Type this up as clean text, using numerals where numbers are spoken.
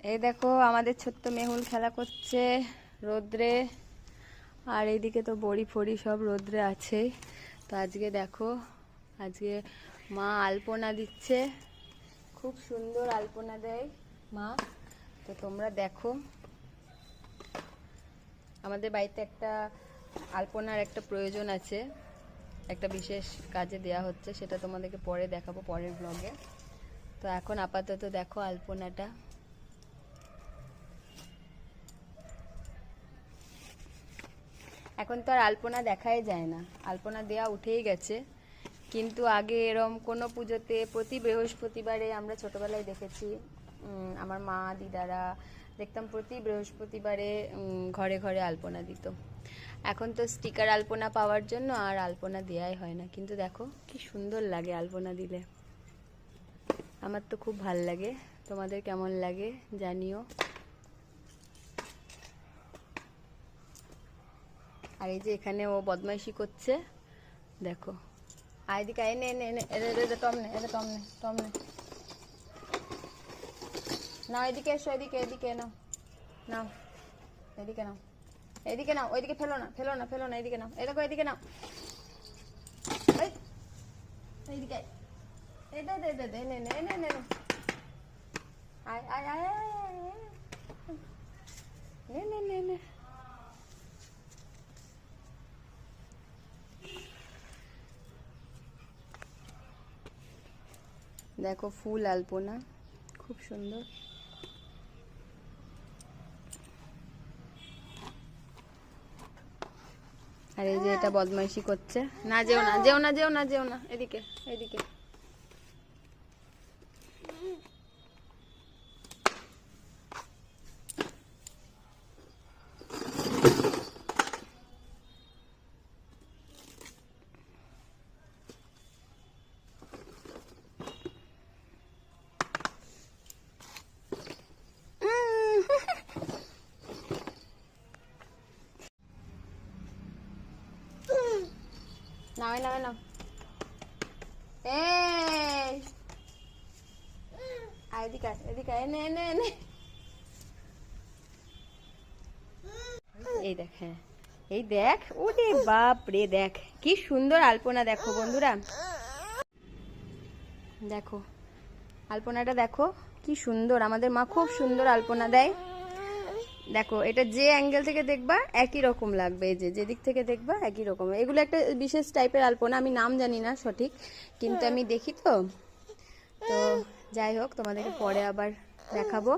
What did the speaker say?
এই দেখো আমাদের ছোট্ট মেহুল খেলা করছে রোদ্রে, আর এইদিকে তো বড়ি ফড়ি সব রোদ্রে আছে। তো আজকে দেখো, আজকে মা আলপনা দিচ্ছে, খুব সুন্দর আলপনা দেয় মা। তো তোমরা দেখো, আমাদের বাড়িতে একটা আলপনার একটা প্রয়োজন আছে, একটা বিশেষ কাজে দেয়া হচ্ছে, সেটা তোমাদেরকে পরে দেখাবো পরের ব্লগে। তো এখন আপাতত দেখো আলপনাটা। এখন তো আর আলপনা দেখাই যায় না, আলপনা দেয়া উঠেই গেছে। কিন্তু আগে এরম কোনো পুজোতে প্রতি বৃহস্পতিবারে আমরা ছোটবেলায় দেখেছি, আমার মা দিদারা দেখতাম প্রতি বৃহস্পতিবারে ঘরে ঘরে আলপনা দিত। এখন তো স্টিকার আলপনা পাওয়ার জন্য আর আলপনা দেওয়াই হয় না, কিন্তু দেখো কি সুন্দর লাগে আলপনা দিলে। আমার তো খুব ভাল লাগে, তোমাদের কেমন লাগে জানিও। আর এই যে এখানে ও বদমাইশি করছে, দেখো। এদিকে এনে এনে এনে এনে টমনে এনে টমনে টমনে নাও, এদিকে এসো, এদিকে এদিকে নাও নাও, এদিকে নাও, এদিকে নাও, ওইদিকে ফেলো না ফেলো না ফেলো না, এদিকে নাও, এই দেখো এদিকে নাও, এইদিকে এই দে দে দে দে নে নে নে নে আয় আয় আয় নে নে নে নে। দেখো ফুল আলপনা খুব সুন্দর। আর এই যে এটা বদমাইশি করছে, না যেও না যেও না যেও না যেও না, এদিকে এদিকে। নাও নাও নাও, এই এদিকে এদিকে এনে এনে এনে। এই দেখ, হ্যাঁ এই দেখ, ওরে বাপ রে, দেখ কি সুন্দর আলপনা। দেখো বন্ধুরা, দেখো আলপনাটা দেখো কি সুন্দর, আমাদের মা খুব সুন্দর আলপনা দেয়। দেখো এটা যে অ্যাঙ্গেল থেকে দেখবা একই রকম লাগবে, এই যে যেদিক থেকে দেখবা একই রকম। এগুলো একটা বিশেষ টাইপের আলপনা, আমি নাম জানি না সঠিক, কিন্তু আমি দেখি তো। তো যাই হোক, তোমাদেরকে পরে আবার দেখাবো।